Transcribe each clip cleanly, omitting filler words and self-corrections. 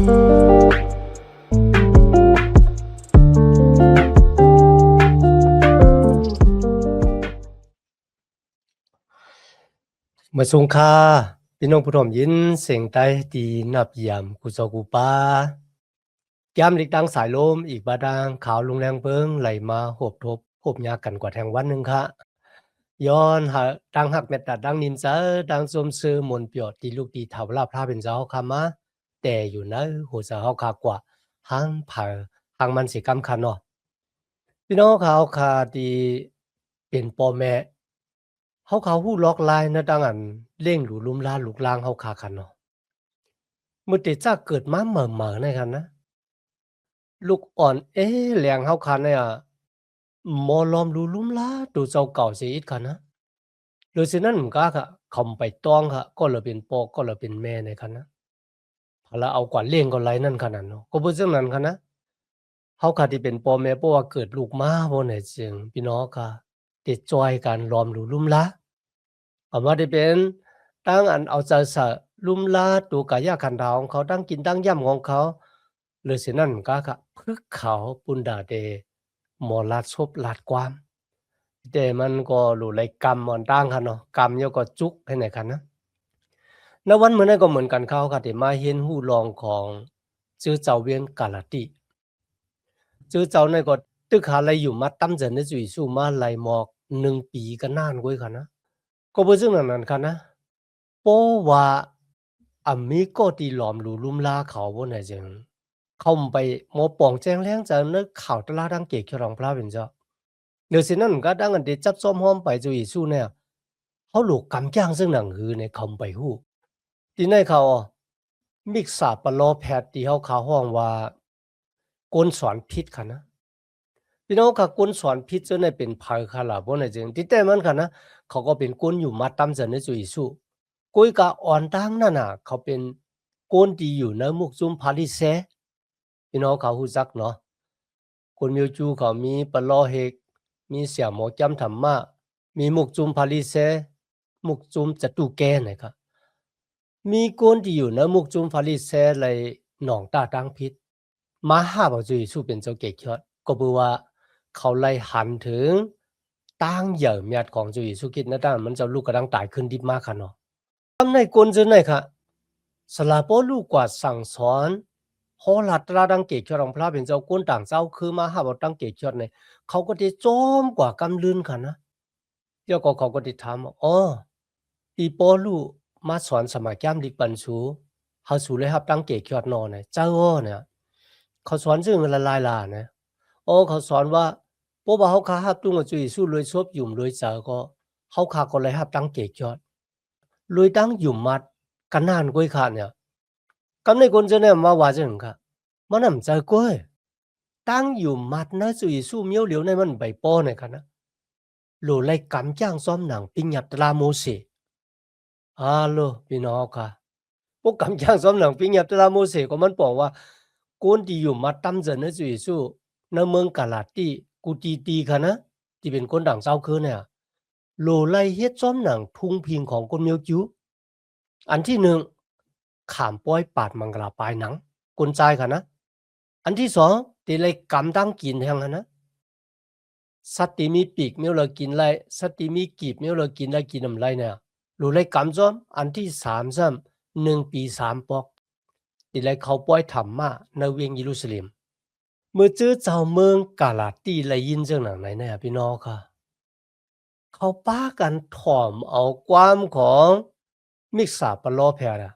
เมื่อสงค่าพี่น้องผู้ชมยินเสียงใต้ดีนับยามกุจกูปายามลิกดังสายลมอีกบาดางขาวลุงแรงเบิงไหลมาหบทบหบยากันกว่าแทงวันหนึ่งค่ะย้อนหาดังหักเม็ดดัดดังนินเจอดังสมซื้อมนเปียดตีลูกตีเถาลาพระเป็นเจ้าคำมาแต่อยู่นะหัวเสือเฮาคากว่าหังเผาหังมันสิกำคันเนาะพี่น้องเขาคาดีเป็นพ่อแม่เขาฮู้ล็อกลายนะดังอันเร่งหรูลุ่มลาลูกลางเฮาคาคันเนาะมื้อแต่จะเกิดมาเหม่อๆในคันนะลูกอ่อนแหลงเฮาคันเนี่ยหมอลอมรูลุ่มลาดูเจ้าเก่าเสียอีกคันนะโดยฉะนั้นมันก็ค่ะคำไปต้องค่ะก็เลยเป็นพ่อก็เลยเป็นแม่ในคันนะพอเราเอากว่าเร่งก็ไรนั่นขนาดเนาะก็บ่ซึ่งนั้นคันนะเฮาค่ะที่เป็นพ่อแม่เพราะว่าเกิดลูกมาบ่ได้จึงพี่น้องค่ะติดจอยกันล้อมรูลุ่มลา ว่าที่เป็นตั้งอันเอาใจใส่ลุ่มลาตูกายาขันดาของเขาตั้งกินตั้งย่ำของเขาหรือสินั่นก็กะพึกเขาปุนดาเดหมอลาดซบลาดความแต่มันก็หลุไหลกรรมมันตั้งคันเนาะกรรมโยก็จุกให้ไหนคันนะณวันเหมือนนั้นก็เหมือนกันเขาค่ะที่มาเห็นหู้ลองของจื้อเจ้าเวียนกาลาติจื้อเจ้าในก็ตึกหาอะไรอยู่มาตั้มเจนในจุยสู้มาไหลหมอก1 ปีก็นานกว่าคันนะก็บ่ซึ่งนั้นคันนะเพราะว่ามีก็ตีหลอมหลูลุ่มลาเขาบ่ไหนจึงเข้าไปหมอป่องแจ้งแล้งจะนึกข่าวตะลาดังเกกรองพระเป็นเจ้าเดี๋ยวสินั้นก็ดังอันที่จับซ้อมห้อมไปจุอีสู้เนี่ยเขาลูกกำจ้างซึ่งหนังหือในคำไปฮู้ที่ในเขามิกษาปะลอแพทย์ที่เขาข่าวห้องว่ากลสอนพิษค่ะนะพี่น้องค่ะกลสอนพิษจนได้เป็นภัยค่ะล่ะบ่ไหนจึงที่แต่มันค่ะนะเขาก็เป็นกลอยู่มาตำจะในจุอีสู้กุยกะอ่อนตั้งนั่นน่ะเขาเป็นกลที่อยู่ในมุกซุมพาริเซพี่น้องเขาฮู้จักเนาะคนมิวจูเขามีปะลอเฮกมีเสียหมอจำธรรมะมีมุกจุมพาริเซมุกจุมจตุแกนะครับมีคนที่อยู่ในมุกจุมพาริเซเลยหนองตาตั้งพิษมาหาบ่จุยสู้เป็นเจ้าเกกยอดก็คือว่าเขาไล่หันถึงตั้งเหยื่อเมียดของจุยสู้คิดนะตั้งมันจะลูกกระดังตายขึ้นดิบมากค่ะเนาะ ทำในกลจะไหนค่ะสลาโปลูกกว่าสั่งสอนโหลัดตราดังเกจรองพระเป็นเจ้าก้นต่างเจ้าคือมาหาว่าตั้งเกจเนี่ยเขาก็ได้โจมกว่ากำลืนค่ะนะเดี๋ยวก็เขาก็ได้ถามอ๋ออีโปลูมาสอนสมัยแก้มดิปันสูเขาสูเลยครับตั้งเกจนอนเนี่ยเจ้าเนี่ยเขาสอนซึ่งละลายลานะโอ้เขาสอนว่าพวกเขาขาฮับตุ้งจุยสู้เลยซบหยุ่มเลยเจอก็เขาขาก็เลยฮับตั้งเกจลุยตั้งหยุ่มมัดกันนานกุ้ยขาเนี่ยกำในคนจะเนี่ยมาว่าจังค่ะมันนำใจกุ้ยตั้งหยุ่มมัดนะสุยสู้เมียวเหลียวในมันใบป้อเนี่ยค่ะนะโหลไล่กำจ้างซ้อมหนังปิญญาตราโมเสโลพี่น้องค่ะพวกกำจ้างซ้อมหนังปิญญาตราโมเสก็มันบอกว่าคนที่อยู่มัดตั้มเจนนะสุยสู้ในเมืองกาลาติกูตีค่ะนะที่เป็นคนดังเศร้าคือเนี่ยโหลไล่เฮ็ดซ้อมหนังทุ่งพิงของคนเมียวจิ๋ว อันที่หนึ่งขามป้อยปาดมังกลาปลายหนังกุนใจค่ะนะอันที่สองตีเลยกำตั้งกินแห่งนะสัตว์ที่มีปีกเมียวเรากินไรสัตว์ที่มีกีบเมียวเรากินไรกินน้ำไรเนี่ยรู้เลยกำจอมอันที่สามซ้ำ1 ปี 3 ปอกตีเลยเขาป้อยทำมาในเวียงเยรูซาเล็มเมื่อเจอเจ้าเมืองกาลาตีเลยยินเจ้าหนังไหนเนี่ยพี่น้องค่ะเขาป้ากันถ่อมเอาความของมิกษาปลอแพร่ะ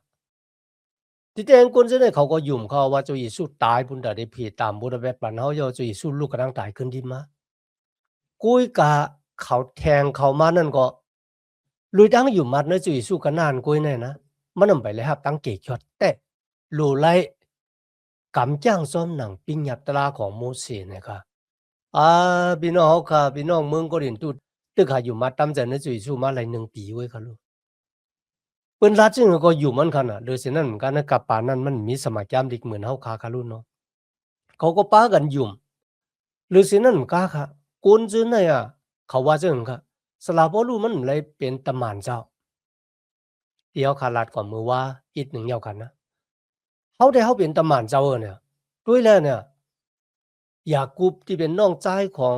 ที่แต่งคนเสเนี่ยเขาก็ยุ่มเขาว่าเจ้าเยซูตายพุ่นแต่ได้ผีตามบุตรแบบปันเฮาเจ้าเยซูลูกกระดังตายขึ้นดิมากุยกะเขาแทงเขามานั่นก็ลุยดังอยู่มัดเนเจ้าเยซูก็นานกุยแน่นะมันนำไปเลยครับตั้งเกจยอดแต่ลูไลกำจ้างซ้อมหนังปิญญาตราของโมเสสนะครับพี่น้องเขาค่ะพี่น้องเมืองโกรินตุตึกหาอยู่มัดตำใจเนเจ้าเยซูมาหลาย1 ปีไว้ค่ะลูก เปิ้นลาจึงก็อยู่มันคั่นน่ะโดยฉะนั้นเหมือนกันนะกับปานนั้นมันมีสมัครยามดิกเหมือนเฮาคาคารุนเนาะเขาก็ปากันยุ่มหรือสินั้นกาค่ะกุนจื้อน่ะอะเขาว่าจังค่ะสลาโพลูมันเลยเป็นตะหมานเจ้าที่เฮาคาลาดกว่ามือว่าอีกหนึ่งเดียวกันนะ เฮาได้เฮาเป็นตะหม่านเจ้าเนี่ยด้วยแล้วเนี่ยยากุบที่เป็นน้องชายของ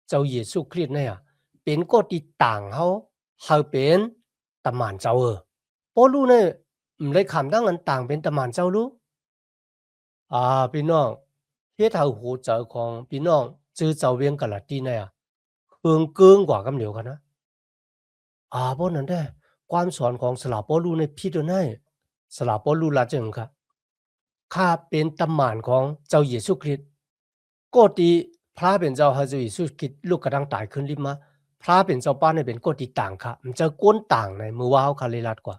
เจ้าเยซูคริสต์เนี่ยเป็นก็ที่ต่างเฮาเป็นตะหม่านเจ้าปอลูเนี่ยได้คำตั้งอันต่างเป็นตะหม่านเจ้ารู้พี่น้องเฮ็ดเฮาหูเจอของพี่น้องจื้อเจ้าเวียงกะละติเนี่ยเอิงเกิงกว่ากำเหลียวกันนะเพราะนั้นแท้ความสอนของสลาปอลูในผิดโดนัยสลาปอลูลาจังค่ะข้าเป็นตำหม่านของเจ้าเยซูคริสต์ก็ที่พระเป็นเจ้าเฮาเจ้าเยซูคริสต์ลูกกระดังตายขึ้นริมาพระเป็นเจ้าป้าเนี่ยเป็นก็ที่ต่างค่ะมันจะก้นต่างในมือว่าเฮาคาเลรัดกว่า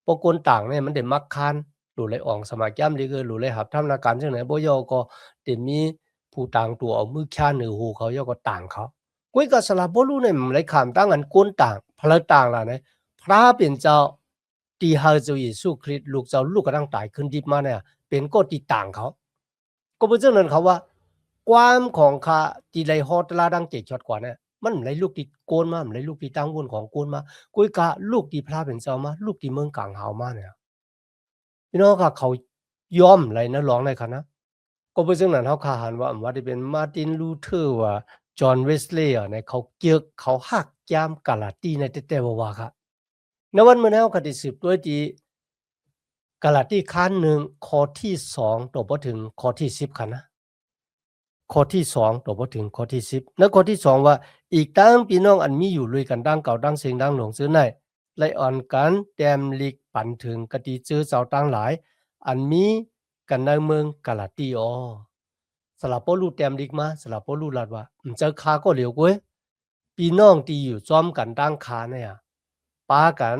เพราะก้นต่างเนี่ยมันได้มักคานหลู่เลยอองสมาแก้มดีคือหลู่เลยหับทำนาการจังไหนบ่ยอก็ได้มีผู้ต่างตัวเอามือแค่เหนือหูเขาย่อก็ต่างเขากุ้ยก็สลับบ่รู้เนี่ยมันเลยขามตั้งอันก้นต่างพระต่างล่ะเนี่ยพระเป็นเจ้าที่เฮาเจ้าเยซูคริสต์ลูกเจ้าลูกกระดังตายขึ้นดิบมาเนี่ยเป็นก็ที่ต่างเขาก็เป็นเช่นนั้นเขาว่าความของข้าที่ไรฮอตลาดังเจ็ดช็อตกว่าเนี่ยมันไรลูกที่โกนมามันไรลูกที่ตั้งวนของโกนมากุ้ยกะลูกที่พระเป็นเจ้ามาลูกที่เมืองกลางเฮามาเนี่ยพี่น้องค่ะเขายอมไรนะร้องในคณะก็เป็นเช่นนั้นเขาขาหันว่าที่เป็นมาร์ตินลูเทอร์ว่าจอห์นเวสเลย์เนี่ยเขาเกี่ยวเขาหักยามกาลาตีในแต่ว่าค่ะในวันเมื่อนั้นเขาได้สืบด้วยที่กาลาตีขั้นหนึ่งข้อที่2ต่อไปถึงข้อที่10ค่ะนะข้อที่2ต่อไปถึงข้อที่10แล้วข้อที่2ว่าอีกตั้งพี่น้องอันมีอยู่ลุยกันดังเก่าดังเสียงดังหลงซื้อในไลอ่อนกันแต้มลิกปันถึงกติจื้อเจ้าตั้งหลายอันมีกันในเมืองกาลาตีสลับปอลูแต้มลิกมาสลับปอลูลาดว่าเจอคาก็เหลียวกวยพี่น้องที่อยู่จอมกันดังคาเนี่ยปากัน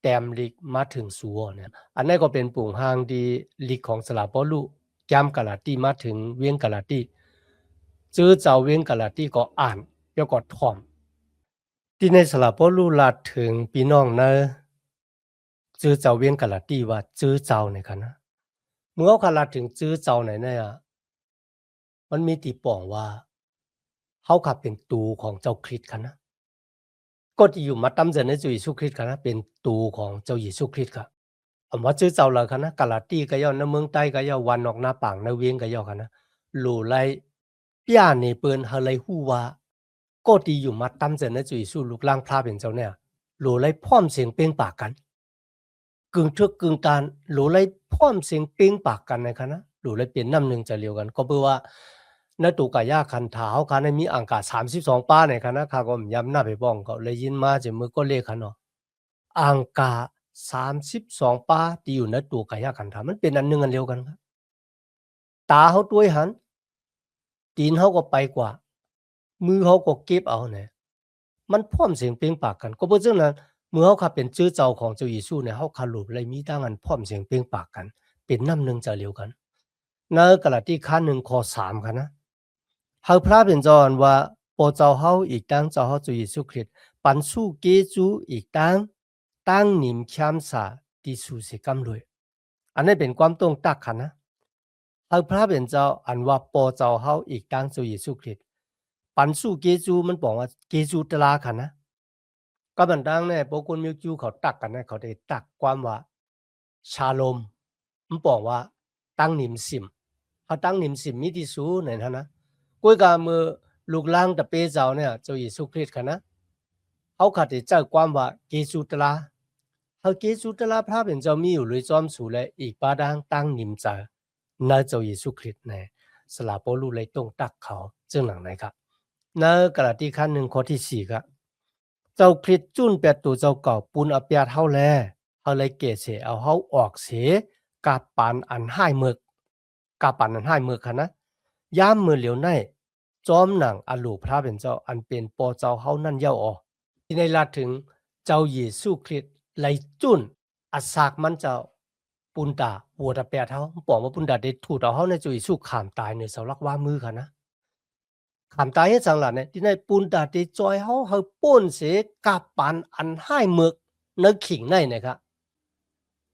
แต้มลิกมาถึงสัวเนี่ยอันนี้ก็เป็นปุ่งหางดีลิกของสลับปอลูยามกาลาตีมาถึงเวียงกาลาตีจื้อเจ้าเวียงกาลาตีก็อ่านแล้วก็ถ่อมที่ในสลับปอลูลาดถึงพี่น้องนะจื้อเจ้าเวียงกาลาตีว่าจื้อเจ้าเนี่ยค่ะนะเมื่อเขาลาดถึงจื้อเจ้าไหนเนี่ยมันมีตีป่องว่าเขาขับเป็นตูของเจ้าคริสต์ค่ะนะก็ที่อยู่มาตั้มเจในเจ้าเยซูคริสต์ค่ะนะเป็นตูของเจ้าเยซูคริสต์ค่ะว่าจื้อเจ้าเลยค่ะนะกาลาตีก็ย่อในเมืองใต้ก็ย่อวันออกหน้าป่างในเวียงก็ย่อค่ะนะหลู่ไลพี่อาในเปิ้นเฮาไลฮู้ว่าก็ที่อยู่มาตั้มเจในเจ้าเยซูลูกล่างพระเป็นเจ้าเนี่ยหลู่ไลพร้อมเสียงเป้งปากกันกึ่งทึกกึ่งตานหลู่ไลพร้อมเสียงเป้งปากกันในค่ะนะหลู่ไลเป็นน้ำหนึ่งจะเลียวกันก็เพื่อว่าในตุกายาคันถาเขาคันมีอังกา32ป้าในค่ะนะข้าก็ย้ำหน้าไปบ้องก็เลยยินมาจะมือก็เลขค่ะเนาะอังกา32ป้าที่อยู่ในตุกายาคันถามันเป็นอันหนึ่งอันเดียวกันครับตาเขาด้วยหันตีนเขาก็ไปกว่ามือเขาก็เก็บเอาเนี่ยมันพร้อมเสียงเปล่งปากกันก็เพราะฉะนั้นเมื่อเขาขับเป็นชื่อเจ้าของเจ้าเยซูเนี่ยเขาคารุเลยมีตั้งอันพร้อมเสียงเปล่งปากกันเป็นน้ำหนึ่งจะเลียวกันในกระที่ข้า1ข้อ3ค่ะนะเฮาพระเป็นเจ้าอันว่าปอเจ้าเฮาอีกตั้งเจ้าเฮาเจ้าเยซูคริสต์ปันสู้เกจูอีกตั้งนิมค้ำสาที่สู่สิกำเลยอันนี้เป็นความตรงตักค่ะนะเฮาพระเป็นเจ้าอันว่าปอเจ้าเฮาอีกตั้งเจ้าเยซูคริสต์ปันสู้เกจูมันบอกว่าเกจูตลาค่ะนะก็บันดังเนี่ยพวกคนมิวจูเขาตักกันนะเขาได้ตักความว่าชาโลมมันบอกว่าตั้งนิมสิมเขาตั้งนิมสิมมิติสูเนี่ยนะกุยกามือลูกล่างตะเปเจ้าเนี่ยเจ้าเยซูคริสต์ค่ะนะเขาขัดได้เจ้าความว่าเกจูตลาเขาเกจูตลาพระเป็นเจ้ามีอยู่เลยจอมสูและอีกปาดังตั้งนิมใจน่าเจ้าเยซูคริสต์เนี่ยสลาโปลูเลยต้องตักเขาจึงหลังไหนครับในกระที่ขั้น1ข้อที่4ครับเจ้าคริสต์จุนแปดตัวเจ้าเก่าปุนอเปียเท่าแลเขาเลยเกเสเอาเขาออกเสกาปานอันให้เมือกกาปานอันให้เมือกค่ะนะย่ามมือเหลียวในจอมหนังอลูพระเป็นเจ้าอันเป็นปอเจ้าเฮานั่นเย้าที่ในลาถึงเจ้าเยซูคริสต์ไลจุนอัสากมันเจ้าปุนตาวัวตะแปดเฮาบอกว่าปุนตาได้ถูกเอาเฮาในจุยสู้ขามตายในเสาลักว่ามือค่ะนะขามตายให้จังหล่ะเนี่ยที่ในปุนตาได้จอยเฮาป้นเสกาปานอันให้เมือกเนื้อขิงในนะครับ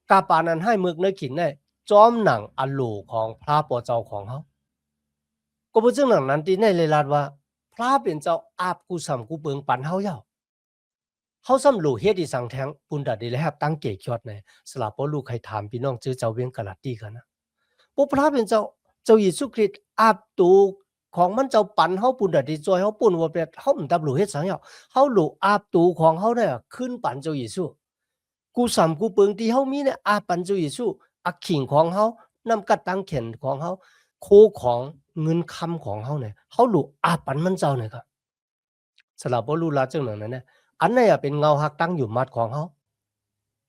กาปานอันให้เมือกเนื้อขิงในจอมหนังอลูของพระปอเจ้าของเฮาก็บ่จึงหนังนั้นที่ในเลยลาดว่าพระเป็นเจ้าอาบกูสำกูเบิงปันเฮาเย้าเฮาซ้ำลูเฮ็ดอีสังแทงปุนดาได้แลบตั้งเกยอดในสลาปอลูกให้ถามพี่น้องจื้อเจ้าเวียงกะลัดตีกันนะ ปุ๊บพระเป็นเจ้าเยซูคริสต์อาบตูของมันเจ้าปันเฮาปุ่นดะที่จอยเฮาปุ่นว่าเป็ดเฮาบ่ตับรู้เฮ็ดสังหยังเฮารู้อาบตูของเฮาเนี่ยขึ้นปันเจ้าเยซูกูสำกูเปิงที่เฮามีเนี่ยอาปันเจ้าเยซูอักขิงของเฮานำกัดตังเข็นของเฮาโคของเงินคำของเฮาเนี่ยเฮารู้อาปันมันเจ้าเนี่ยครับสำหรับบ่รู้ลาจังนั้นนะเนี่ยอันนั้นเป็นเงาหักตั้งอยู่มัดของเฮา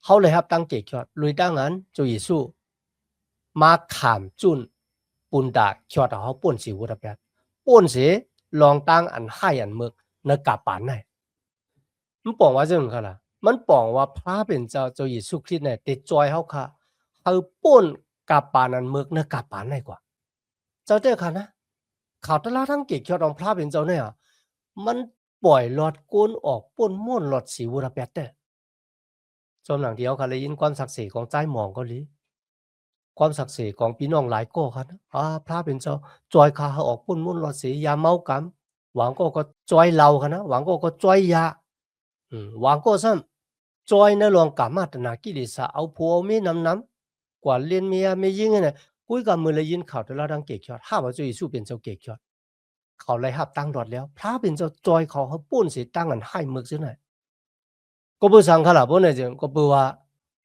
เขาเลยครับตั้งเกกยอดลุยตั้งนั้นเจ้าเยซูมาขามจุนปุนดาเขียดเขาป่นสิวุระแปดป่นสิลองตั้งอันให้อันมึกในกาปานไหนมันบอกว่าจังค่ะล่ะมันบอกว่าพระเป็นเจ้าเยซูคริสต์เนี่ยติดจอยเฮาค่ะเฮาป่นกาปานอันมึกในกาปานไหนกว่าเจ้าเด้อค่ะนะข่าวตลาดทั้งเกกยอดของพระเป็นเจ้าเนี่ยมันปล่อยหลอดก้นออกป่นม่วนหลอดสิวุระแปดเด้อจอมหลังเดียวค่ะเลยยินความศักดิ์สิทธิ์ของใจหมองก็ลีความศักดิ์สิทธิ์ของพี่น้องหลายก็ครับพระเป็นเจ้าจอยคาออกปุ่นมุ่นรอสียาเมากำหวังก็จอยเหล่าค่ะนะหวังก็จอยยาหวังก็ซ้ำจอยในหลวงกามาตนากิริสาเอาผัวมีน้ำกว่าเลียนเมียไม่ยิ่งเนี่ยกุ้ยกับมือเลยยินข่าวแต่ละดังเกกยอดห้าว่าจะสู้เป็นเจ้าเกกยอดเขาเลยหับตั้งดอดแล้วพระเป็นเจ้าจอยเขาปุ่นสิตั้งกันให้มึกซิไหนก็เบื่อสังขารบ่เนี่ยจึงก็เบื่อว่า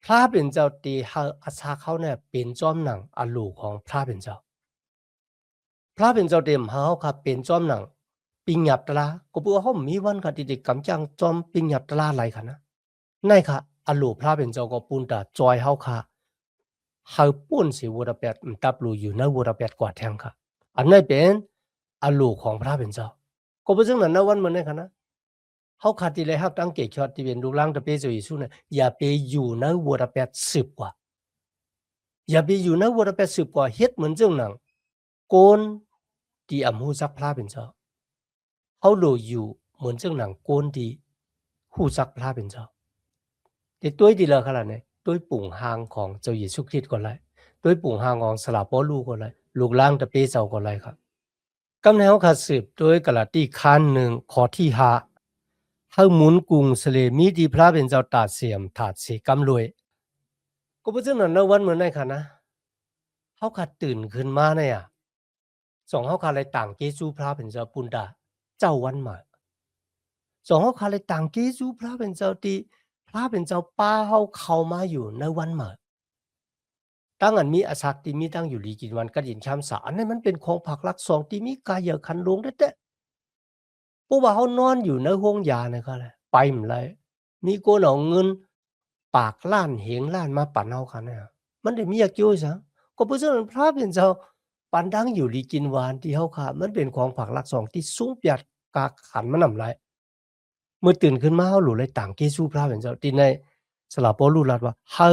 พระเป็นเจ้าตีเฮาอาชาเขาเนี่ยเป็นจอมหนังอลูของพระเป็นเจ้าพระเป็นเจ้าเต็มเฮาครับเป็นจอมหนังปิงหยับตลาก็เบื่อเฮามีวันค่ะที่กำจังจอมปิงหยับตลาหลายค่ะนะในค่ะอลูพระเป็นเจ้าก็ปุนตาจอยเฮาค่ะเฮาปุ้นสิวุระแปดตับลูอยู่ในวุระแปดกว่าแทงค่ะอันนั้นเป็นอลูของพระเป็นเจ้าก็บ่จึงนั้นนะวันมื้อนี้ค่ะนะเขาขาดที่เลยครับตั้งเกตชอดที่เป็นลูกหลานตะเปเจ้าเยซูเนี่ยอย่าไปอยู่ในวัวตะแปดสืบกว่าอย่าไปอยู่ในวัวตะแปดสืบกว่าเฮ็ดเหมือนเจ้าหนังโกนที่อำหูจักพระเป็นเจ้าเขาโลอยู่เหมือนเจ้าหนังโกนที่หูจักพระเป็นเจ้าแต่ตัวที่ละขนาดนี้ตัวปุ่งหางของเจ้าเยซูคริสต์ก็เลยตัวปุ่งหางของสลาปอลูก็เลยลูกหลานตะเปเจ้าก็เลยครับกำแนวขาดสืบโดยกลาตีคันหนึ่งขอที่หาเฮาหมุนกุงสเลมีที่พระเป็นเจ้าตาเสียมถาดเสกำรวยก็บ่จังนั้นนะวันเหมือนได้ค่ะนะเฮาขาดตื่นขึ้นมาเนี่ยสองเฮาขาดเลยต่างเกซูพระเป็นเจ้าปุนดาเจ้าวันมาสองเฮาขาดเลยต่างเกซูพระเป็นเจ้าตีพระเป็นเจ้าป้าเฮาเข้ามาอยู่ในวันมาตั้งอันมีอสักที่มีตั้งอยู่ลีกินวันกะดินชามสาอันนั้นมันเป็นของผักลักสองที่มีกายคันลงเด้อเพราะว่าเขานอนอยู่ในห้องยาเนี่ยก็เลยไปมเลยมีโกนเอาเงินปากล้านเหงล้านมาปั่นเอาคันเนี่ยมันได้มีอยากอยู่ซะก็เพราะฉะนั้นพระเป็นเจ้าปันดังอยู่ลีกินหวานที่เฮาขามันเป็นของผักลักสองที่สูงเปียดกากขันมันนำไรเมื่อตื่นขึ้นมาเฮารู้เลยต่างเกซูพระเป็นเจ้าที่ในสลาปอรูรัดว่าเฮา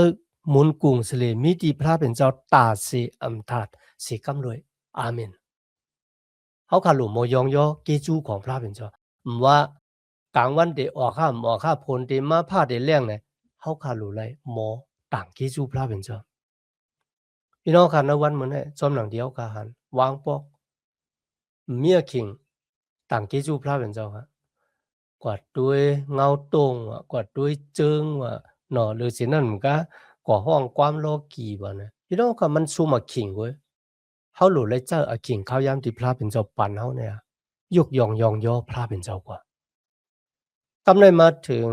มุนกุงสเลมีที่พระเป็นเจ้าตาเสอำทัดเสกำรวยอาเมนเขาขาหลุมโมยองยอเกจูของพระเป็นเจ้าว่ากลางวันเดออกข้ามออกข้าพลเดมาผ้าเดเลี้ยงเนี่ยเขาขาหลุเลยโมต่างเกจูพระเป็นเจ้าพี่น้องค่ะในวันเหมือนเนี่ยจอมหลังเดียวกาหันวางปอกเมียคิงต่างเกจูพระเป็นเจ้าค่ะกว่าด้วยเงาตรงกว่าด้วยเจิงว่าหนอหรือสินั่นมันก็กว่าห้องความโลกีบ่เนี่ยพี่น้องค่ะมันซูมาคิงเว้ยเขาหลุเลยเจ้าอาคิงเขาย้ำที่พระเป็นเจ้าปันเขาเนี่ยยกยองย่อพระเป็นเจ้ากว่ากำในมาถึง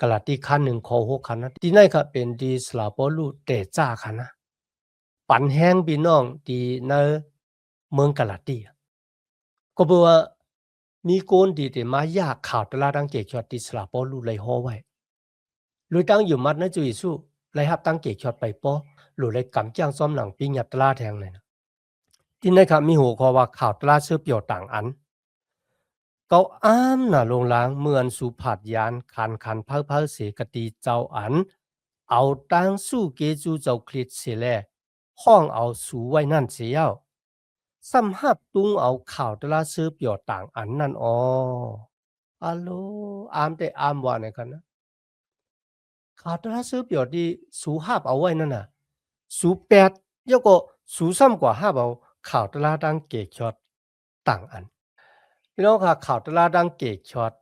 กลาติคันหนึ่งขอหกคันนะที่นั่นค่ะเป็นดีสลาปอลูเตจ้าคันนะปันแห้งพี่น้องที่ในเมืองกลาติก็บอกว่ามีโกนดีแต่มายากข่าวตลาดังเกจอดที่สลาปอลูเลยห่อไว้ลุยตั้งอยู่มัดนะจุยสู้เลยฮับตั้งเกจอดไปปอหลุเลยกำจ้างซ้อมหลังปิงหยัดตลาแทงเลยนะที่นั่นค่ะมีหัวข้อว่าข่าวตลาเสื้อเปี่ยวต่างอันเขาอ้ามน่ะลงล้างเมือนสุผัดยานคันเพ้อเสกตีเจ้าอันเอาตั้งสู้เกจูเจ้าคลิดเสียแลห้องเอาสูไว้นั่นเสียวสัมหับตุงเอาข่าวตลาซื้อเปียวต่างอันนั่นอ๋ออัลโลอามแต่อามว่าเนี่ยกันนะข่าวตลาซื้อเปียวที่สูหับเอาไว้นั่นน่ะสูแปดยก็สูซ้ำกว่าหับเอาข่าวตลาดังเกจช็อตต่างอัน พี่น้องค่ะข่าวตลาดังเกกช็อต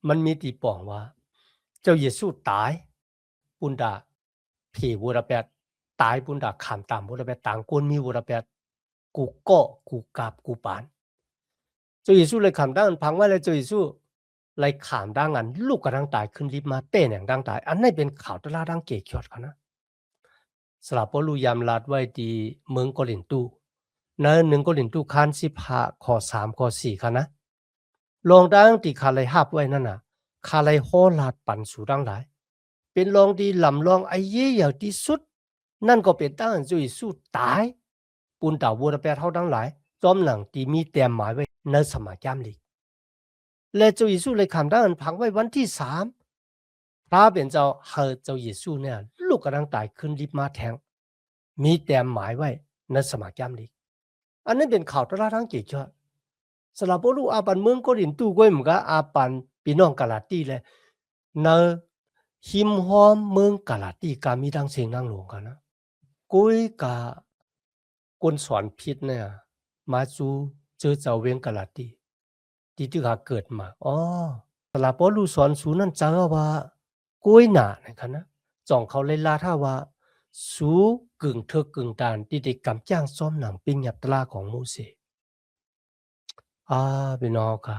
มันมีตีป่องว่าเจ้าเยซูตายปุนดาผีบูราแปด ตายปุ่นดาขามตามบุรแปดต่างคนมีบุรแปดกูก็กูกาบกูปานเจ้าเยซูเลยขามดังพังไว้เลยเจ้าเยซูเลยขามดังอันลูกกระดังตายขึ้นลิบมาเป้นอย่างดังตายอันนี้เป็นข่าวตลาดังเกยอดเขานะสลับปลูยามลาดไว้ที่เมืองโกลินตูใน1 โกรินธ์คัน15ข้อ3ข้อ4ค่ะนะลองดังที่คาเลยฮับไว้นั่นน่ะคาเลยโฮลาดปันสู่ดังหลายเป็นลองที่ลำลองไอ้เยี่ยาวที่สุดนั่นก็เป็นตั้งจุยสู้ตายปุ่นดาววัวแปดเท่าดังหลายจอมหนังที่มีเตรียมหมายไว้ในสมัยแก้มลีและจุยสู้เลยคำดังพังไว้วันที่3พระเป็นเจ้าเฮอเจ้าเยซูเนี่ยลูกกำลังตายขึ้นลิบมาแทงมีเตรียมหมายไว้ในสมัยแก้มลีอันนี้เป็นข่าวตลาดทั้งเกี่ยวสลับปลูอาปันเมืองโกรินตูก้อยมันก็อาปันพี่น้องกาลาตีเลยในหิมหอมเมืองกาลาตีกามีดังเสียงดังหลวงกันนะก้อยกาคนสอนพิษเนี่ยมาจูเจอเจ้าเวียงกาลาตีที่ที่เขาเกิดมาสลับปลูสอนสูนั่นเจ้าว่าก้อยหนานะครับนะจ่องเขาเลยลาท่าว่าสูกึ่งเธอกึ่งตานที่ได้กำจ้างซ้อมหนังปิ้งหยับตลาของมูเสพี่น้องค่ะ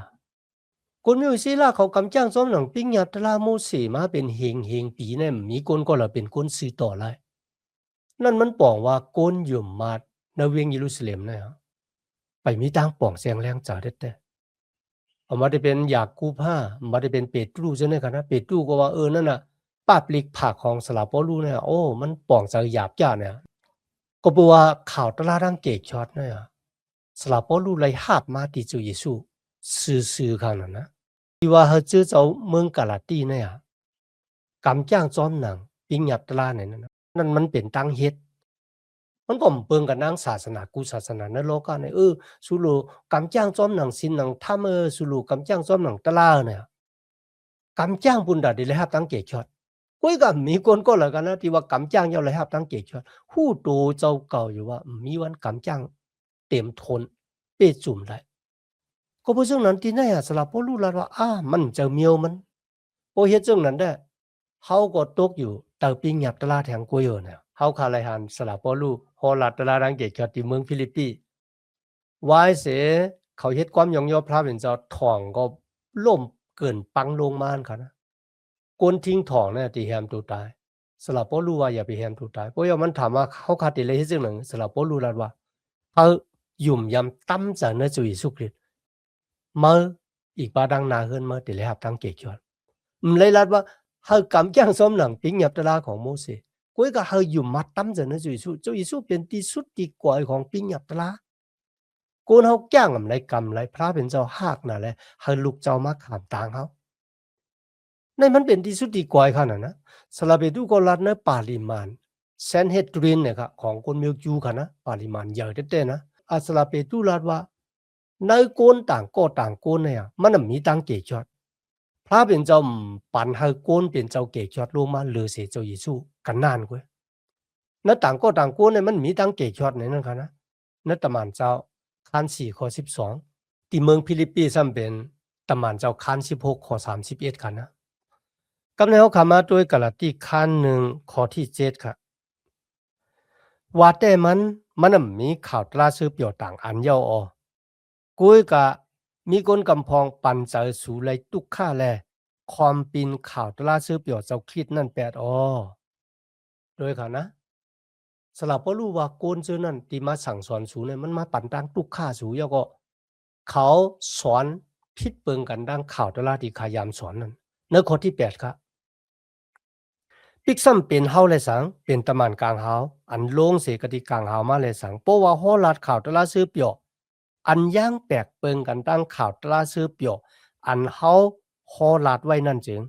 คนมิวซีล่าเขากำจ้างซ้อมหนังปิ้งหยับตลามูเสมาเป็นเฮงปีเนี่ยมีคนก็ละเป็นคนซื้อต่อเลยนั่นมันป่องว่าก้นยุ่มมาในเวียงเยรูซาเล็มเนี่ยไปมีตังป่องเสียงแรงจ่าเด็ดเอามาได้เป็นอยากกูผ้ามาได้เป็นเปตรูใช่ไหมครับนะเปตรูก็ว่านั่นน่ะป้าปลิกผักของสลาปอลูเนี่ยมันป่องจะหยาบจ้าเนี่ยก็บอกว่าข่าวตลาดดังเกกช็อตเนี่ยสลาปอลูเลยหาบมาที่จุเยซูซื้อข้างนั้นนะที่ว่าเขาเจอเจ้าเมืองกาลาตีเนี่ยกำจ้างจอมหนังปิ้งหยับตลาดเนี่ยนั่นมันเป็นตั้งเฮ็ดมันก็เปิงกับนางศาสนากูศาสนาในโลกาเนี่ยสุลูกำจ้างจอมหนังสินหนังถ้าสุลูกำจ้างจอมหนังตลาดเนี่ยกำจ้างปุ่นดาดีเลยครับตั้งเกกช็อตก้อยกับมีคนก็เลยกันนะที่ว่ากำจ้างยาวเลยครับตั้งเกกช็อตหู้โตเจ้าเก่าอยู่ว่ามีวันกำจ้างเต็มทนเป้จุ่มได้ก็เพราะฉะนั้นที่ไหนสลับพอรู้แล้วว่ามันจะเมียวมันพอเฮ็ดจังนั้นได้เขาก็ตกอยู่แต่ปิ้งหยับตลาดแห่งกุยเนี่ยเขาคาไลหันสลับพอรู้ฮอลัดตลาดดังเกกช็อตที่เมืองฟิลิปปินส์วายเสเขาเฮ็ดความยองยอพระเป็นเจ้าทองก็ล่มเกินปังลงมานค่ะนะก้นทิ้งทองเนี่ยที่แฮมตัวตายสลับพอรู้ว่าอย่าไปแฮมตัวตายเพราะว่ามันถามว่าเขาคาติเลยเฮ็ดจังนั้นสลับพอรู้แล้วว่าเขายุ่มยำตั้มจากในจุยสุคริตมาอีกบาดังนาเฮิรนมาติเลยครับตั้งเกกช็อตเลยลัดว่าเขากำจ้างซ้อมหนังปิ้งหยับตลาของโมเสสก้อยก็เขายุ่มมาตั้มจากในจุยสุจุยสุเป็นที่สุดที่กว่าของปิ้งหยับตลากูเขาแก้งอะไรกำไรพระเป็นเจ้าหากน่ะแหละเขาลูกเจ้ามาขามต่างเขาในมันเป็นที่สุดที่กว่าขนาดนะสลับไปดูก็รัดเนื้อปาริมานเซนเฮตรินเนี่ยครับของคนมิวจูค่ะนะปาริมานใหญ่เด็ดๆนะสลับไปดูรัดว่าในโกนต่างก็ต่างโกนเนี่ยมันมีตังเกจอดพระเป็นเจ้าปันให้โกนเป็นเจ้าเกจอดลงมาเหลือเสียเจ้าเยซูกันนานกว่านั่นต่างก็ต่างโกนเนี่ยมันมีตังเกจอดในนั้นค่ะนะนั่นตะมานเจ้าคัน4ข้อ12ที่เมืองฟิลิปปินส์เป็นตะมานเจ้าคัน16ข้อ31ค่ะนะกำเนิดเขาขามาด้วยกาลาตีคัน1ข้อที่7ค่ะว่าแต่มันมีข่าวตราซื้อเปี่ยวต่างอันเยากุ้ยกะมีคนกำพองปันเจอสูไลตุกข้าแลความปินข่าวตราซื้อเปี่ยวเจ้าคริดนั่นแปดโดยค่ะนะสลับพอรู้ว่าโกนเจอนั่นที่มาสั่งสอนสูเนี่ยมันมาปั่นตั้งตุกข้าสูแล้วก็เขาสอนพิดเปิงกันดังข่าวตราที่ขายามสอนนั่นในข้อที่8ครับปิกซ้ำเป็นเฮาเลยสังเป็นตะมันกลางเฮาอันโล่งเสกติกลางเฮามาเลยสังเพราะว่าฮอลัดข่าวตราซื้อเปี่ยวอันย่างแปลกเปิงกันตั้งข่าวตราซื้อเปี่ยวอันเฮาฮอลัดไว้นั่นจึง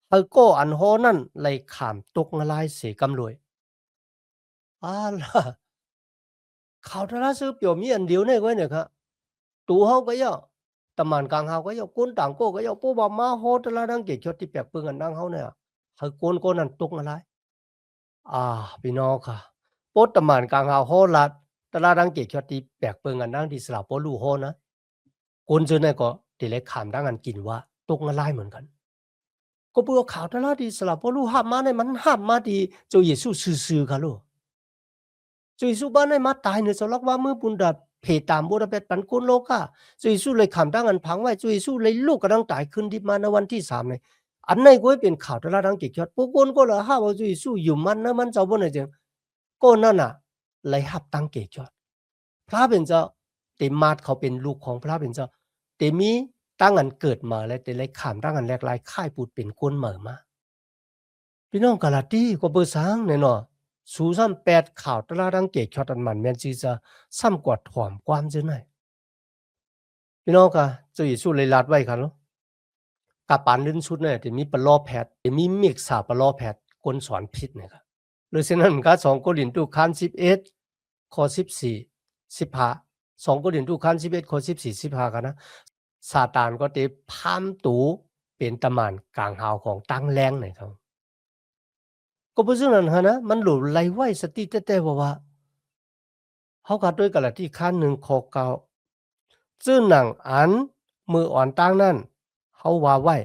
เฮาก็อันฮอนั่นเลยขามตกละลายเสกำรวยล่ะข่าวตราซื้อเปี่ยวมีอันเดียวเนี่ยไว้เนี่ยครับตัวเฮาก็ย่อตะมันกลางเฮาก็ย่อคนต่างก็ย่อเพราะว่ามาฮอตราดังเกจที่แปลกเปิงกันดังเฮาเนี่ยเฮาคนนั้นตกละลายพี่น้องค่ะโปตะมานกลางเฮาโฮลัดตลาดังเกกชอติแปลกเปิงกันดังที่สลาปอลูโฮนะคนเจอเนี่ยก็ติเลยขามดังกันกินว่าตกละลายเหมือนกันก็เปือข่าวตลาดที่สลาปอลูห้ามมาเนี่ยมันห้ามมาที่เจ้าเยซูซื่อๆค่ะลูก จุยสู้บ้านให้มาตายเนี่ยสลักว่ามือปุนดาเพตามบุรเป็ดปันกุนโลกาจุยสู้เลยขำตั้งอันพังไว้จุยสู้เลยลูกกระดังตายขึ้นที่มาในวันที่3เลยอันไหนก็เป็นข่าวตลาดังเกี่ยวกับพวกคนก็เลยหาว่าจุยสู้อยู่มันนะมันเจ้าบ่เนี่ยจังก็นั่นน่ะเลยหับตั้งเกี่ยวกับพระเป็นเจ้าเต็มมาดเขาเป็นลูกของพระเป็นเจ้าเต็มีตั้งอันเกิดมาแล้วแต่เลยขำตั้งอันแรกลายค่ายปูดเป็นคนเหม่อมาพี่น้องกาลาตีก็เบอร์สังเนี่ยเนาะสู้ซ้ำ8ข่าวตลาดังเกี่ยวกับอันมันแม่นสิจะซ้ำกว่าถ่อมความซื่อไหนพี่น้องก็จุยสู้เลยลาดไว้คันเนาะกะปานลื่นสุดเนี่ยจะมีปลอแพทย์จะมีมิกษาปลอแพทย์คนสอนผิดเนี่ยครับหรือฉะนั้นก็2โครินธ์คัน11ข้อ14 15 2โครินธ์คัน11ข้อ14 15กันนะซาตานก็ได้พามตูเป็นตะมานกลางหาวของตั้งแรงเนี่ยครับก็เพราะฉะนั้นนะมันหลุดไหลไว้สติแต่ว่าเฮาก็ด้วยกันละที่คัน1ข้อ9ซึ่งหนังอันมืออ่อนตั้งนั้นเฮาว่าไว้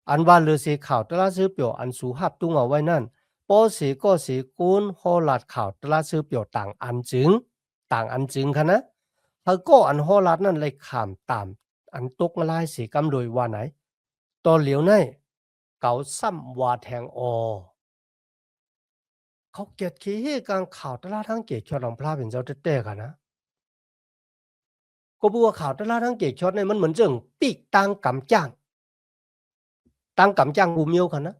อันว่าเลือเสข่าวตลาซื้อเปียวอันสูหับตุ้งเอาไว้นั่นป้อเสก็เสกุนฮอลาดข่าวตลาซื้อเปียวต่างอันจึงค่ะนะเฮาก็อันฮอลาดนั่นเลยขามตามอันตกลายเสกำโดยว่าไหนตอนเหลียวในเก่าซ้ำว่าแทงอเขาเกียดขี้ให้การข่าวตลาดทั้งเกียดชอดของพระเป็นเจ้าเต้ๆกันนะก็บัวข่าวตลาดทั้งเกียดชอดในมันเหมือนเจิงปีกตังกำจ้างตั้งกำจ้างกูเมียวกันนะ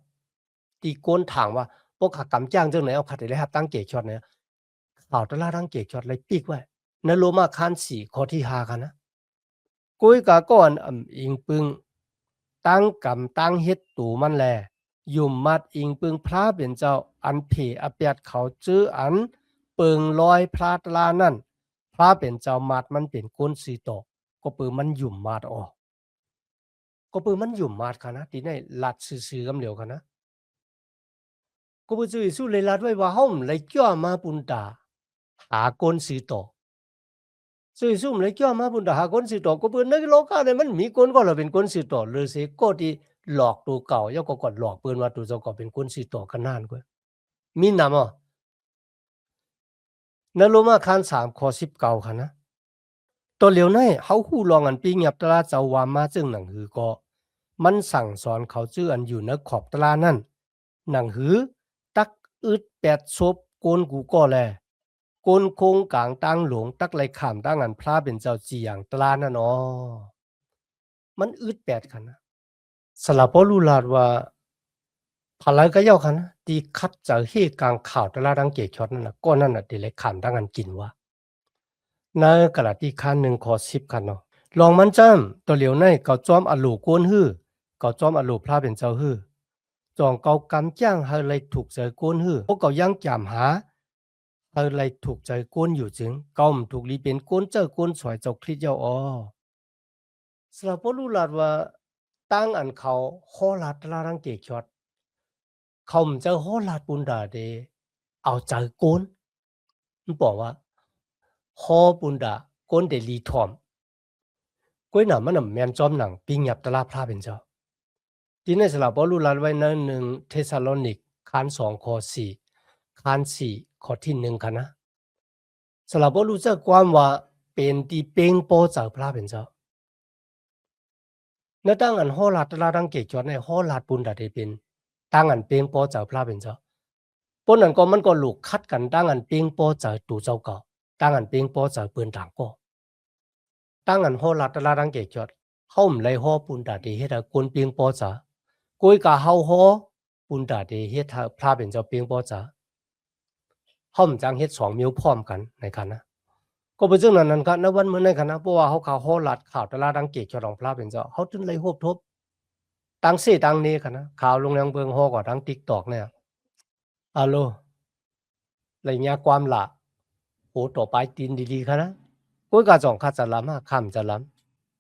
ตีโกนถางว่าพวกขากำจ้างเจ้าไหนเอาขัดเลยครับตั้งเกจช็อตเนี่ยข่าวตลาดตั้งเกจช็อตเลยปีกไว้นโลมาคัน4ข้อที่5กันนะกุ้ยกะก่อนอิงปึงตั้งกำตั้งเฮ็ดตูมันแลยุ่มมัดอิงปึงพระเป็นเจ้าอันเพอเปียดเขาจื้ออันเปิงลอยพระตลานั่นพระเป็นเจ้ามัดมันเป็นก้นสีโตก็ปือมันยุ่มมัดออกก็ปือมันยุ่มมัดค่ะนะที่ในลัดซื่อๆกำเหลียวค่ะนะก็บ่จื้อสู้เลยลัดไว้ว่าเฮาเลยจ้อมาปุนตาหาก้นสีโตสู้ซุ่มเลยจ้อมาปุนตาหาก้นสีโตก็ปืนในโลกาเนี่ยมันมีก้นก็เราเป็นก้นสีโตหรือสิก็ที่หลอกตัวเก่าย่อก็กดหลอกปืนว่าตัวเจ้าก็เป็นก้นสีโตกันนานกว่ามีนำอ่ะนโลมาคัน3ข้อ19ค่ะนะตัวเหลียวในเฮาฮู้ลองอันปีเงียบตลาดเจ้าว่ามาซึ่งหนังหือก็มันสั่งสอนเขาชื่ออันอยู่ในขอบตลาดนั่นหนังหือตักอึด8ศพโกนกูก็แลโกนโคงกลางตั้งหลวงตักไหลข้ามตั้งอันพระเป็นเจ้าจีอย่างตลาดนั่นอ๋อมันอึด8คันนะสลับบ่รู้ลาดว่าพลังก็ยาวคันนะที่คัดเจอเหตุการณ์ข่าวตลาดดังเกช็อตนั่นน่ะก็นั่นน่ะที่ไหลข้ามตั้งอันกินว่าในกระดาษที่คัน1ข้อ10คันเนาะ ลองมันจ้ำตัวเหลียวในเกาจอมอลูกวนฮื้อเกาจอมอลูพระเป็นเจ้าฮื้อจองเกากำจ้างเฮาเลยถูกใจกวนฮื้อพวกเกายังจำหาเฮาเลยถูกใจกวนอยู่จึงเกาถูกลีเป็นกวนเจ้ากวนสวยเจ้าคลิดเจ้าอ้อสลับบ่รู้ลาดว่าตั้งอันเขาฮอลาดตลาดังเกกช็อตเขามเจ้าฮอลาดปุนดาเดเอาใจกวนมันบอกว่าฮอปุนดากวนเดลีทอมก้วยหนามันน่ะแม่นจอมหนังปิงหยับตะลาพระเป็นเจ้าที่ในสลับบ่รู้ลาดไว้ใน1เทสาโลนิกคัน2ข้อ4คัน4ข้อที่1ค่ะนะสลับบ่รู้จักความว่าเป็นที่เป่งโปเจ้าพระเป็นเจ้าในตั้งอันฮอลาดตะลาดังเกกจอดในฮอลาดปุนดาได้เป็นตั้งอันเป่งโปเจ้าพระเป็นเจ้าปนนั้นก็มันก็ลูกคัดกันตั้งอันเป่งโปเจ้าตู่เจ้าเก่าตั้งอันเป่งโปเจ้าปืนต่างก็ตั้งอันฮอลาดตะลาดังเกกจอดเฮาไหลฮอปุนดาได้เฮ็ดให้คนเป่งโปเจ้ากุยกะเฮาฮอปุนดาได้เฮ็ดให้พระเป็นเจ้าเป่งโปเจ้าเฮาจังเฮ็ด2มิ้วพร้อมกันในกันนะก็เป็นจังนั้นก็ณวันมื้อในคณะเพราะว่าเฮาฮอลาดข่าวตะลาดังเกกจอดของพระเป็นเจ้าเฮาจึงเลยโฮบทบตั้งเสตั้งนี้ค่ะนะข่าวลงแรงเบิงฮอก็ทั้ง TikTok เนี่ยอะโลไรเงี้ยความละโหต่อไปตีนดีๆค่ะนะกุยกะจ่องคัดจะล้ำคำจะล้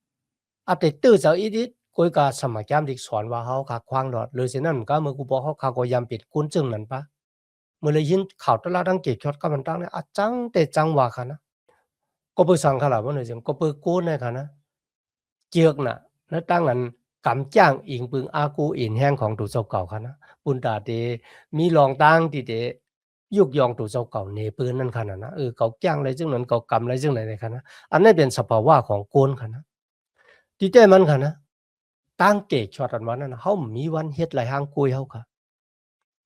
ำอาติตื้อเจ้าอีดิกุยกะสมัยแก้มดิกสอนว่าเฮาคักควางดอดเลยฉะนั้นก็เมื่อกูบอกเฮาก็ยามปิดกุนจึงนั่นปะเมื่อเลยยินข่าวตะลาดังเกกจอดก็มันตั้งเนี่ยอะจังแต่จังว่าค่ะนะก็เปิดสังขละว่าหน่อยจังก็เปิดกูในค่ะนะเจือกน่ะแล้วตั้งนั้นกำจ้างอิงปึงอากูอินแห้งของตู่เจ้าเก่าค่ะนะปุนตาเตมีรองตั้งที่เต ยกยองตัวเจ้าเก่าเนปืนนั่นค่ะนะเก่าจ้างอะไรจังนั้นเก่ากรรมอะไรจังไหนในค่ะนะอันนั้นเป็นสภาวะของโกนค่ะนะที่แต่มันค่ะนะตั้งเกกช็อตอันวันนั้นเฮามีวันเฮ็ดหลายหางกุยเฮาค่ะ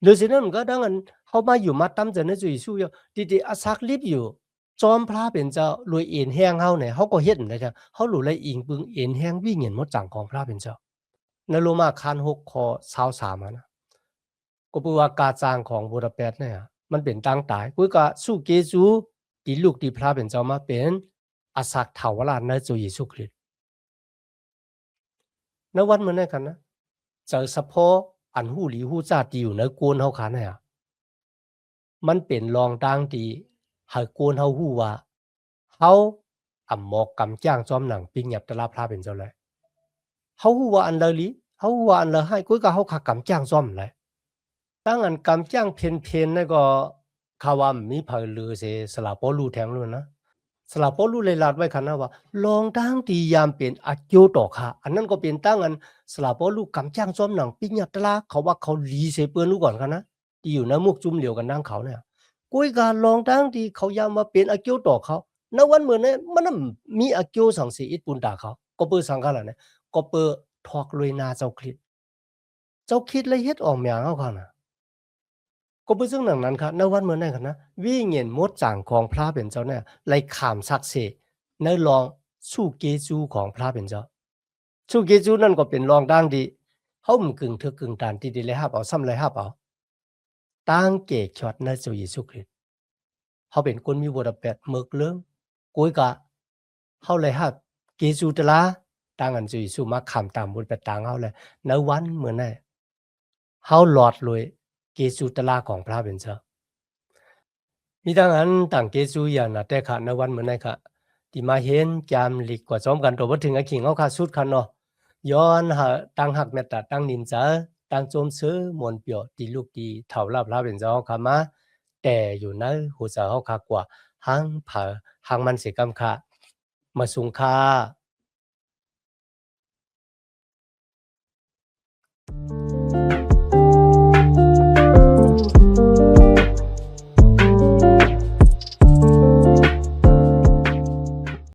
หรือสินั้นก็ดังอันเฮามาอยู่มาตำจะในจุยสู้อยู่ที่อาศักลิบอยู่จอมพระเป็นเจ้ารวยเอ็นแห้งเฮาเนี่ยเฮาก็เฮ็ดนั่นแหละจ้ะเฮารู้เลยอิงปึงเอ็นแห้งวิเงินหมดจังของพระเป็นเจ้าในโรมาคาน6ข้อ23อะนะก็เปือว่ากาจางของบูดาเปสต์เนี่ยมันเป็นตั้งตายกุยก็สู้เกจูที่ลูกที่พระเป็นเจ้ามาเป็นอาศักเถาวราชในจุเยซูคริสต์ในวันมื้อนั้นกันนะเจอเฉพาะอันฮู้หลีฮู้จาที่อยู่ในกวนเฮาคันเนี่ยมันเป็นรองดังที่ให้กวนเฮาฮู้ว่าเฮาอำหมอกกำจ้างจอมหนังปิงหยับตะลาพระเป็นเจ้าแลเฮาฮู้ว่าอันเลอลีเฮาฮู้ว่าอันเลอให้กุยก็เฮาคักกำจ้างจอมแลตั้งอันกำจ้างเพนๆนั่นก็ข่าวว่ามีไผลือเสสละปอลูแทงเลยนะสละปอลูเลยลาดไว้คันนะว่าลองดังที่ยามเป็นอาโยต่อค่ะอันนั้นก็เป็นตั้งอันสละปอลูกำจ้างจอมหนังปิงหยับตะลาเขาว่าเขาลีเสเปิ้นรู้ก่อนคันนะที่อยู่ในมุกจุ่มเหลียวกันนางเขาเนี่ยกุยก็ลองดังที่เขายามว่าเป็นอาโยต่อเขาณวันมื้อนั้นมันมีอาโยสังสิอิปุนตาเขาก็เปิ้สังกันล่ะเนี่ยก็เปิ้ทอกลุยนาเจ้าคริสต์เจ้าคริสต์เลยเฮ็ดออกแมงเฮาค่ะน่ะก็เปิ้ซึ่งหนังนั้นค่ะณวันมื้อนั้นค่ะนะวิเงินหมดจางของพระเป็นเจ้าเนี่ยไล่ข้ามศักดิ์สิในรองสู้เกจูของพระเป็นเจ้าสู้เกจูนั่นก็เป็นรองดังที่เฮาบ่กึ่งถึกกึ่งตานที่ได้เลยรับเอาซ้ำเลยรับเอาตั้งเกกช็อตในสู่เยซูคริสต์เฮาเป็นคนมีบ่ดแปดเมิกเรื่องกุยกะเฮาเลยรับเกจูตะลาตั้งอันสู่เยซูมาข้ามตามบุญไปตางเฮาเลยในวันมื้อนั้นเฮาหลอดเลยเกจูตะลาของพระเป็นเจ้ามีดังนั้นต่างเกจูอย่างนะแต่ค่ะในวันมื้อนั้นค่ะที่มาเห็นจามหลีกกว่าซ้อมกันตัวบ่ถึงอะขิงเฮาค่ะสุดคันเนาะย้อนหาตั้งหักเมตตาตั้งนินจาตั้งโจมซื้อมนต์เปียวที่ลูกที่เฒ่าลับลาเป็นเจ้าค่ะมาแต่อยู่ในหัวใจเฮาค่ะกว่าหังผาหังมันสิกำค่ะมาสุงค่า